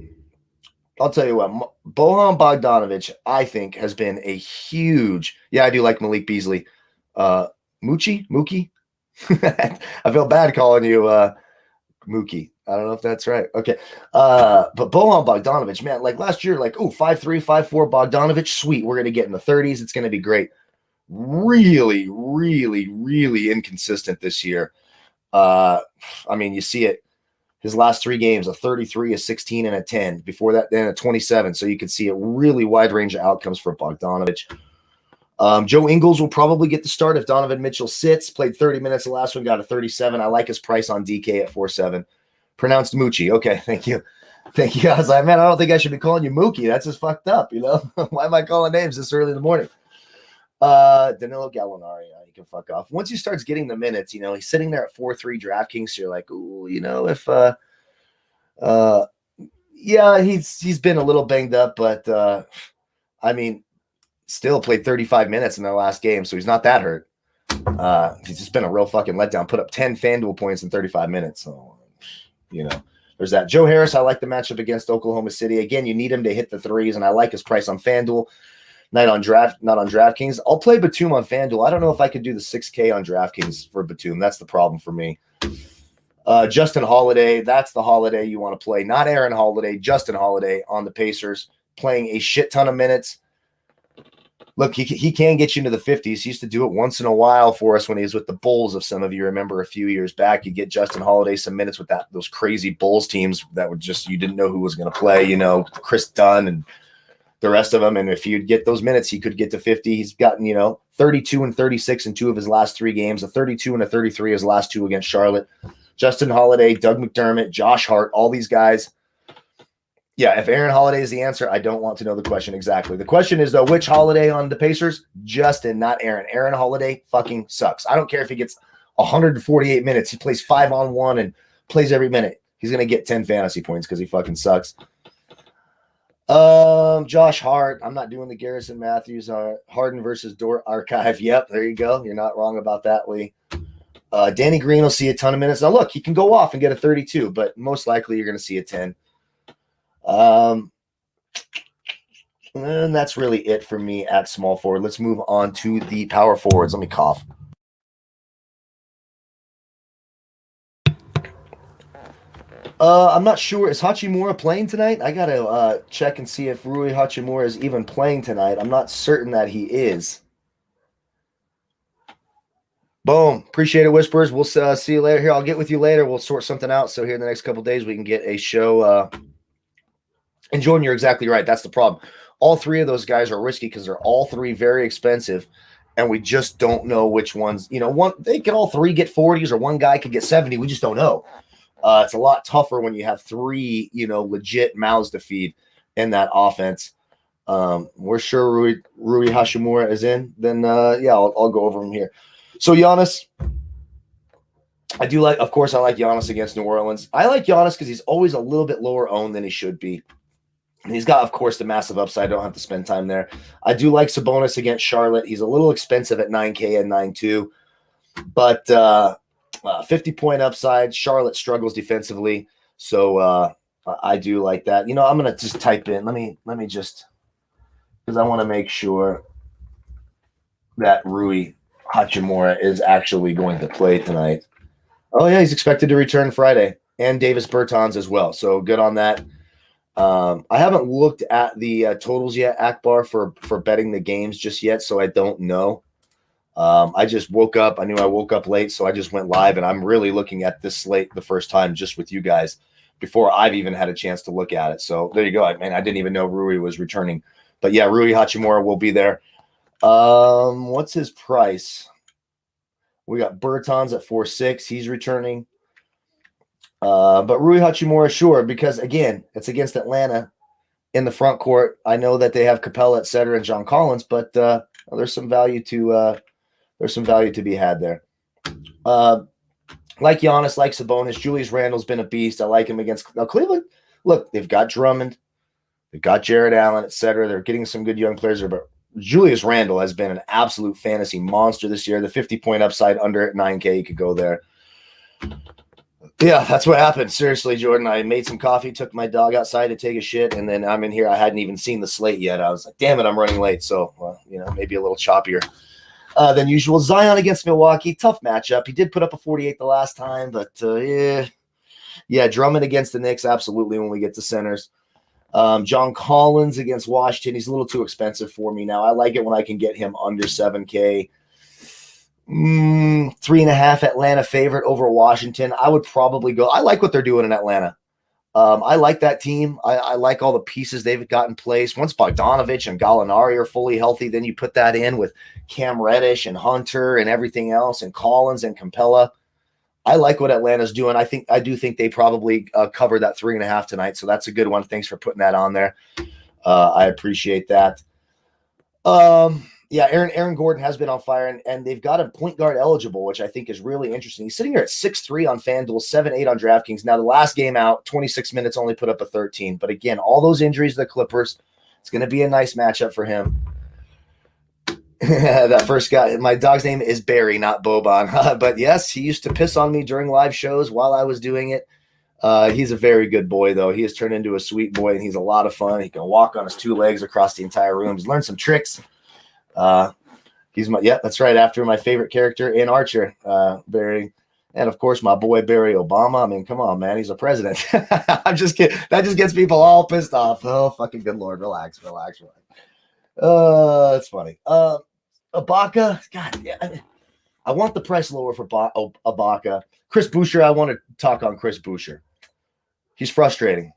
Bojan Bogdanovich, I think, has been a huge. Yeah, I do like Malik Beasley. Mookie. I feel bad calling you Mookie. I don't know if that's right. Okay. But Bojan Bogdanovich, man, like last year, 5'3", 5'4", Bogdanovich, sweet. We're going to get in the 30s. It's going to be great. Really, really, really inconsistent this year. I mean, you see it. His last 3 games, a 33, a 16, and a 10. Before that, then a 27. So you can see a really wide range of outcomes for Bogdanovich. Joe Ingles will probably get the start if Donovan Mitchell sits. Played 30 minutes. The last one got a 37. I like his price on DK at 4.7. Pronounced Moochie. Okay, thank you. I was like, man, I don't think I should be calling you Mookie. That's just fucked up, Why am I calling names this early in the morning? Danilo Gallinari, you can fuck off. Once he starts getting the minutes, he's sitting there at 4-3 DraftKings. So you're like, ooh, he's been a little banged up, but I mean, still played 35 minutes in their last game, so he's not that hurt. He's just been a real fucking letdown. Put up 10 FanDuel points in 35 minutes. So, there's that. Joe Harris, I like the matchup against Oklahoma City. Again, you need him to hit the threes, and I like his price on FanDuel. Not on DraftKings. I'll play Batum on FanDuel. I don't know if I could do the 6K on DraftKings for Batum. That's the problem for me. Justin Holiday, that's the Holiday you want to play. Not Aaron Holiday, Justin Holiday on the Pacers, playing a shit ton of minutes. Look, he can get you into the 50s. He used to do it once in a while for us when he was with the Bulls. If some of you remember a few years back, you get Justin Holiday some minutes with those crazy Bulls teams that would just, you didn't know who was going to play, Chris Dunn and the rest of them. And if you'd get those minutes, he could get to 50. He's gotten, 32 and 36 in 2 of his last 3 games, a 32 and a 33 his last 2 against Charlotte. Justin Holiday, Doug McDermott, Josh Hart, all these guys. Yeah, if Aaron Holiday is the answer, I don't want to know the question exactly. The question is, though, which Holiday on the Pacers? Justin, not Aaron. Aaron Holiday fucking sucks. I don't care if he gets 148 minutes. He plays 5-on-1 and plays every minute. He's going to get 10 fantasy points because he fucking sucks. Josh Hart. I'm not doing the Garrison Matthews. Harden versus Dort archive. Yep, there you go. You're not wrong about that, Lee. Danny Green will see a ton of minutes. Now, look, he can go off and get a 32, but most likely you're going to see a 10. And that's really it for me at small forward. Let's move on to the power forwards. Let me cough. I'm not sure. Is Hachimura playing tonight? I got to check and see if Rui Hachimura is even playing tonight. I'm not certain that he is. Boom. Appreciate it, Whispers. We'll see you later. Here, I'll get with you later. We'll sort something out. So here in the next couple of days, we can get a show. And Jordan, you're exactly right. That's the problem. All 3 of those guys are risky because they're all 3 very expensive, and we just don't know which ones. They could all 3 get 40s, or one guy could get 70. We just don't know. It's a lot tougher when you have 3, legit mouths to feed in that offense. We're sure Rui Hachimura is in. Then, I'll go over him here. So Giannis, I like Giannis against New Orleans. I like Giannis because he's always a little bit lower owned than he should be. And he's got, of course, the massive upside. I don't have to spend time there. I do like Sabonis against Charlotte. He's a little expensive at 9K and 9.2. But 50-point upside. Charlotte struggles defensively. So I do like that. I'm going to just type in. Let me just, because I want to make sure that Rui Hachimura is actually going to play tonight. Oh, yeah, he's expected to return Friday. And Davis Bertans as well. So good on that. I haven't looked at the totals yet, Akbar, for betting the games just yet, so I don't know. I just woke up. I knew I woke up late, so I just went live, and I'm really looking at this slate the first time just with you guys before I've even had a chance to look at it. So there you go. I didn't even know Rui was returning. But, yeah, Rui Hachimura will be there. What's his price? We got Bertans at 4.6. He's returning. But Rui Hachimura, sure, because again, it's against Atlanta in the front court. I know that they have Capella, et cetera, and John Collins, but there's some value to be had there. Like Giannis, like Sabonis, Julius Randle's been a beast. I like him against Cleveland. Look, they've got Drummond, they've got Jared Allen, et cetera. They're getting some good young players there, but Julius Randle has been an absolute fantasy monster this year. The 50-point upside under at 9K, you could go there. Yeah, that's what happened. Seriously, Jordan, I made some coffee, took my dog outside to take a shit, and then I'm in here. I hadn't even seen the slate yet. I was like, damn it, I'm running late. So, maybe a little choppier than usual. Zion against Milwaukee, tough matchup. He did put up a 48 the last time, but yeah, Drummond against the Knicks, absolutely, when we get to centers. John Collins against Washington, he's a little too expensive for me now. I like it when I can get him under 7K. 3.5 Atlanta favorite over Washington. I would probably go. I like what they're doing in Atlanta. I like that team. I like all the pieces they've got in place. Once Bogdanovich and Gallinari are fully healthy, then you put that in with Cam Reddish and Hunter and everything else, and Collins and Capella. I like what Atlanta's doing. I do think they probably covered that 3.5 tonight, so that's a good one. Thanks for putting that on there. I appreciate that. Yeah, Aaron Gordon has been on fire, and they've got a point guard eligible, which I think is really interesting. He's sitting here at 6'3" on Fanduel, 7'8" on Draftkings. Now, the last game out, 26 minutes, only put up a 13. But again, all those injuries to the Clippers, it's going to be a nice matchup for him. That first guy, my dog's name is Barry, not Boban. But yes, he used to piss on me during live shows while I was doing it. He's a very good boy, though. He has turned into a sweet boy, and he's a lot of fun. He can walk on his 2 legs across the entire room. He's learned some tricks. That's right. After my favorite character in Archer, Barry, and of course my boy Barry Obama. I mean, come on, man, he's a president. I'm just kidding. That just gets people all pissed off. Oh, fucking good Lord, relax. It's funny. Ibaka, God, yeah, I want the price lower for Ibaka. Chris Boucher, I want to talk on Chris Boucher. He's frustrating.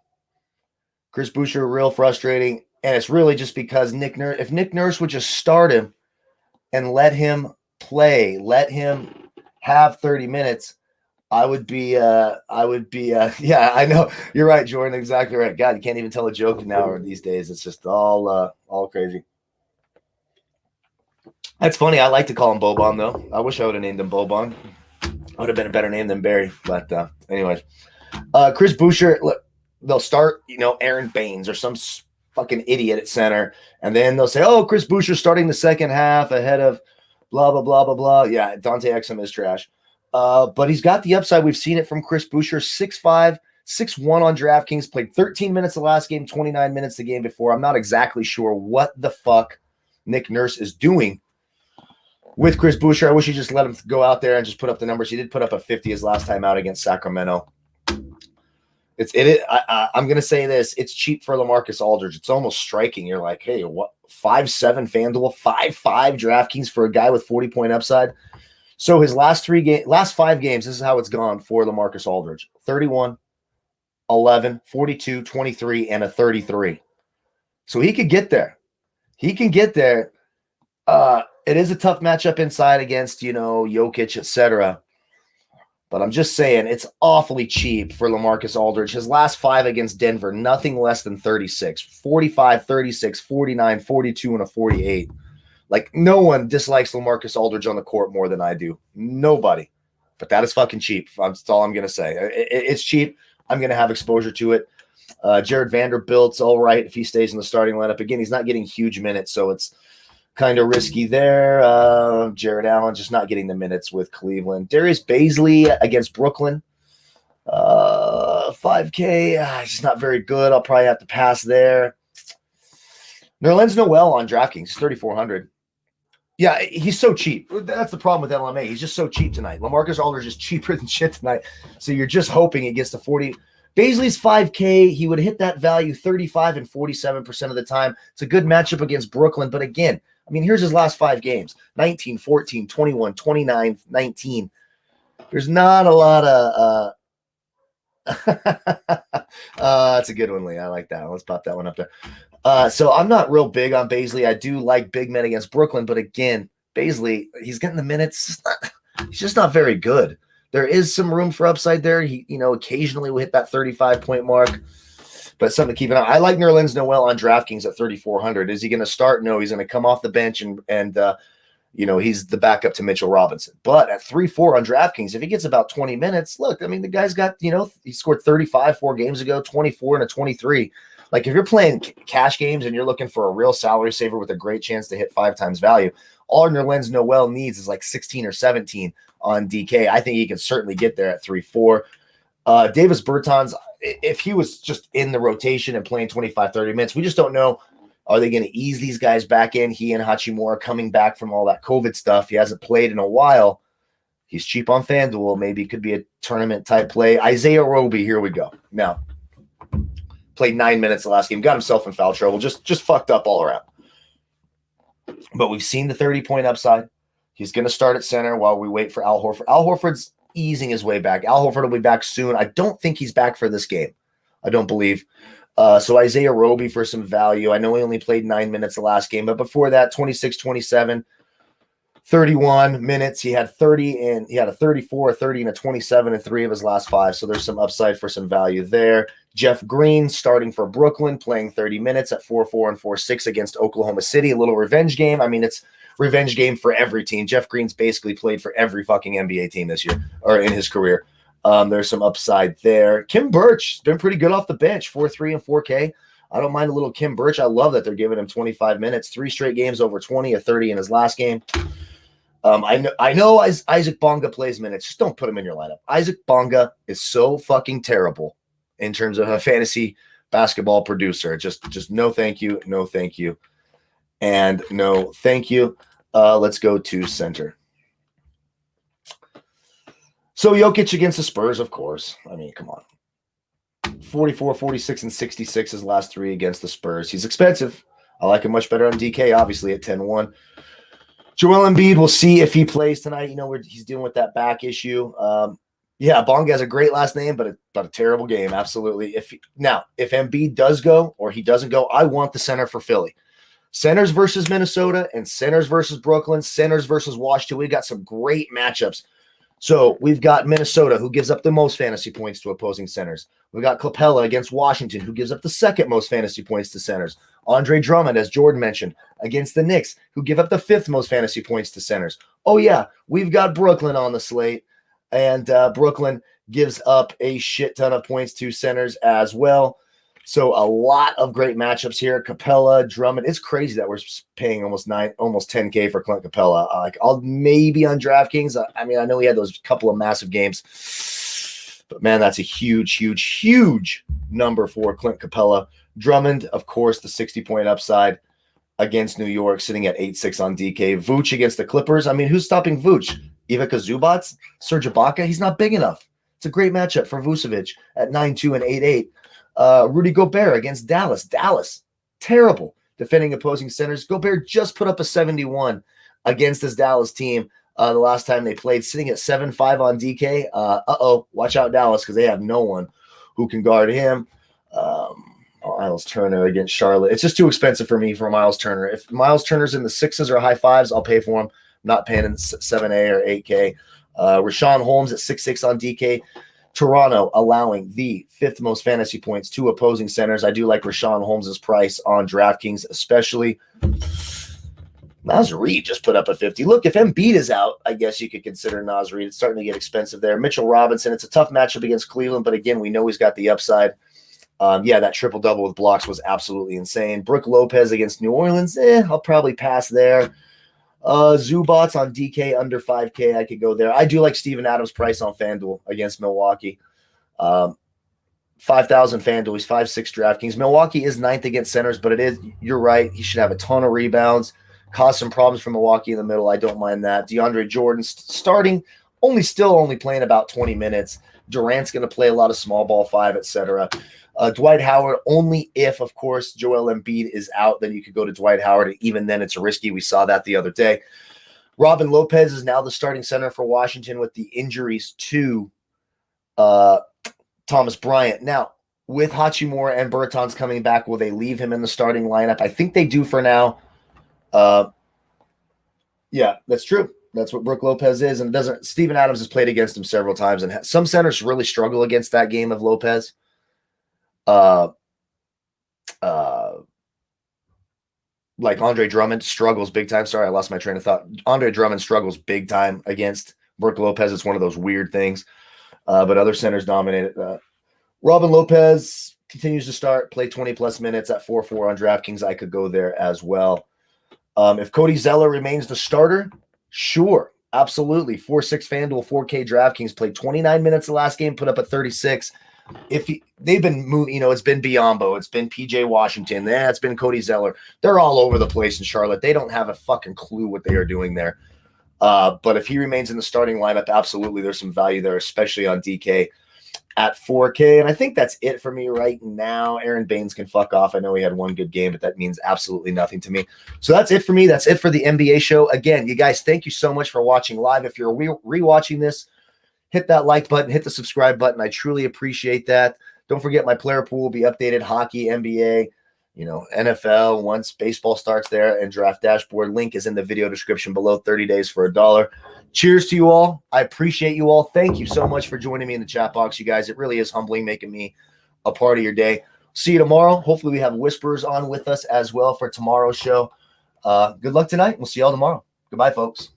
Chris Boucher, real frustrating. And it's really just because if Nick Nurse would just start him and let him play, let him have 30 minutes, I would be, yeah, I know. You're right, Jordan. Exactly right. God, you can't even tell a joke now these days. It's just all crazy. That's funny. I like to call him Boban, though. I wish I would have named him Boban. Would have been a better name than Barry. But anyways, Chris Boucher, look, they'll start, Aaron Baines or some fucking idiot at center. And then they'll say, oh, Chris Boucher starting the second half ahead of blah, blah, blah, blah, blah. Yeah, Dante Exum is trash. But he's got the upside. We've seen it from Chris Boucher, 6'5", 6'1" on DraftKings, played 13 minutes the last game, 29 minutes the game before. I'm not exactly sure what the fuck Nick Nurse is doing with Chris Boucher. I wish he just let him go out there and just put up the numbers. He did put up a 50 his last time out against Sacramento. I'm going to say this. It's cheap for LaMarcus Aldridge. It's almost striking. You're like, hey, what? 5'7" FanDuel, 5'5" DraftKings for a guy with 40-point upside. So his last 5 games, this is how it's gone for LaMarcus Aldridge. 31, 11, 42, 23, and a 33. So he could get there. He can get there. It is a tough matchup inside against, Jokic, etc. But I'm just saying it's awfully cheap for LaMarcus Aldridge. His last 5 against Denver, nothing less than 36. 45, 36, 49, 42, and a 48. Like, no one dislikes LaMarcus Aldridge on the court more than I do. Nobody. But that is fucking cheap. That's all I'm going to say. It's cheap. I'm going to have exposure to it. Jared Vanderbilt's all right if he stays in the starting lineup. Again, he's not getting huge minutes, so it's kind of risky there. Jared Allen just not getting the minutes with Cleveland. Darius Bazley against Brooklyn. 5K. He's not very good. I'll probably have to pass there. Nerlens Noel on DraftKings. He's 3,400. Yeah, he's so cheap. That's the problem with LMA. He's just so cheap tonight. LaMarcus Aldridge is cheaper than shit tonight. So you're just hoping it gets to 40. Bazley's 5K. He would hit that value 35 and 47% of the time. It's a good matchup against Brooklyn. But again, here's his last 5 games. 19, 14, 21, 29, 19. There's not a lot of that's a good one, Lee. I like that one. Let's pop that one up there. So I'm not real big on Bazley. I do like big men against Brooklyn, but again, Bazley, he's getting the minutes. He's just not very good. There is some room for upside there. He, occasionally will hit that 35-point mark, but something to keep an eye on. I like Nerlens Noel on DraftKings at 3,400. Is he going to start? No, he's going to come off the bench and he's the backup to Mitchell Robinson. But at 3-4 on DraftKings, if he gets about 20 minutes, look, the guy's got, he scored 35 4 games ago, 24 and a 23. Like, if you're playing cash games and you're looking for a real salary saver with a great chance to hit 5 times value, all Nerlens Noel needs is like 16 or 17 on DK. I think he can certainly get there at 3-4. Davis Bertans, if he was just in the rotation and playing 25, 30 minutes, we just don't know. Are they going to ease these guys back in? He and Hachimura coming back from all that COVID stuff. He hasn't played in a while. He's cheap on FanDuel. Maybe it could be a tournament-type play. Isaiah Roby, here we go. Now, played 9 minutes the last game, got himself in foul trouble, just fucked up all around. But we've seen the 30-point upside. He's going to start at center while we wait for Al Horford. Al Horford's easing his way back. Al Horford will be back soon. I don't think he's back for this game. I don't believe. So Isaiah Roby for some value. I know he only played 9 minutes the last game, but before that, 26, 27, 31 minutes. He had 30 and he had a 34, a 30, and a 27 in 3 of his last 5. So there's some upside for some value there. Jeff Green starting for Brooklyn, playing 30 minutes at 4-4 and 4-6 against Oklahoma City. A little revenge game. It's revenge game for every team. Jeff Green's basically played for every fucking NBA team this year or in his career. There's some upside there. Kim Birch has been pretty good off the bench, 4-3 and 4K. I don't mind a little Kim Birch. I love that they're giving him 25 minutes, 3 straight games over 20, a 30 in his last game. I know Isaac Bonga plays minutes. Just don't put him in your lineup. Isaac Bonga is so fucking terrible in terms of a fantasy basketball producer. Just no thank you, no thank you, and no thank you. Let's go to center. So Jokic against the Spurs, of course. Come on. 44, 46, and 66 his last 3 against the Spurs. He's expensive. I like him much better on DK, obviously, at 10-1. Joel Embiid, we'll see if he plays tonight. He's dealing with that back issue. Yeah, Bonga has a great last name, but a terrible game. Absolutely. If Embiid does go or he doesn't go, I want the center for Philly. Centers versus Minnesota and centers versus Brooklyn, centers versus Washington. We got some great matchups. So we've got Minnesota, who gives up the most fantasy points to opposing centers. We've got Capella against Washington, who gives up the second most fantasy points to centers. Andre Drummond, as Jordan mentioned, against the Knicks, who give up the fifth most fantasy points to centers. Oh, yeah, we've got Brooklyn on the slate, and Brooklyn gives up a shit ton of points to centers as well. So a lot of great matchups here. Capella, Drummond. It's crazy that we're paying almost $10K for Clint Capella. I'll maybe on DraftKings. I mean, I know he had those couple of massive games, but man, that's a huge, huge, huge number for Clint Capella. Drummond, of course, the 60-point upside against New York, sitting at 8.6 on DK. Vooch against the Clippers. I mean, who's stopping Vooch? Ivica Zubac, Serge Ibaka. He's not big enough. It's a great matchup for Vucevic at 9.2 and 8.8. Rudy Gobert against Dallas. Dallas, terrible defending opposing centers. Gobert just put up a 71 against this Dallas team the last time they played, sitting at 7.5 on DK. Watch out, Dallas, because they have no one who can guard him. Miles Turner against Charlotte. It's just too expensive for me for Miles Turner. If Miles Turner's in the 6s or high 5s, I'll pay for him. I'm not paying in 7A or 8K. Rashawn Holmes at 6.6 on DK. Toronto allowing the 5th most fantasy points to opposing centers. I do like Rashawn Holmes' price on DraftKings, especially. Naz Reid just put up a 50. Look, if Embiid is out, I guess you could consider Naz Reid. It's starting to get expensive there. Mitchell Robinson, it's a tough matchup against Cleveland, but again, we know he's got the upside. That triple-double with blocks was absolutely insane. Brook Lopez against New Orleans, I'll probably pass there. Zubac on DK under 5K, I could go there. I do like Steven Adams' price on Fanduel against Milwaukee. 5,000 Fanduel. He's 5.6 DraftKings. Milwaukee is 9th against centers, but you're right. He should have a ton of rebounds. Cause some problems for Milwaukee in the middle. I don't mind that. DeAndre Jordan starting, only playing about 20 minutes. Durant's going to play a lot of small ball 5, etc. Dwight Howard, only if, of course, Joel Embiid is out, then you could go to Dwight Howard. Even then, it's risky. We saw that the other day. Robin Lopez is now the starting center for Washington with the injuries to Thomas Bryant. Now, with Hachimura and Bertans coming back, will they leave him in the starting lineup? I think they do for now. Yeah, that's true. That's what Brook Lopez is. And Steven Adams has played against him several times, and some centers really struggle against that game of Lopez. Like Andre Drummond struggles big time. Sorry, I lost my train of thought. Andre Drummond struggles big time against Brook Lopez. It's one of those weird things. But other centers dominate it. Robin Lopez continues to play 20-plus minutes at 4.4 on DraftKings. I could go there as well. If Cody Zeller remains the starter, sure, absolutely. 4.6 FanDuel, 4K DraftKings, played 29 minutes the last game, put up a 36. They've been moving, it's been Biyombo, it's been PJ Washington, it's been Cody Zeller. They're all over the place in Charlotte. They don't have a fucking clue what they are doing there. But if he remains in the starting lineup, absolutely, there's some value there, especially on DK at 4K. And I think that's it for me right now. Aaron Baines can fuck off. I know he had one good game, but that means absolutely nothing to me. So that's it for me. That's it for the NBA show. Again, you guys, thank you so much for watching live. If you're rewatching this, hit that like button, hit the subscribe button. I truly appreciate that. Don't forget my player pool will be updated. Hockey, NBA, NFL, once baseball starts there, and draft dashboard. Link is in the video description below. 30 days for $1. Cheers to you all. I appreciate you all. Thank you so much for joining me in the chat box, you guys. It really is humbling, making me a part of your day. See you tomorrow. Hopefully we have Whisperers on with us as well for tomorrow's show. Good luck tonight. We'll see you all tomorrow. Goodbye, folks.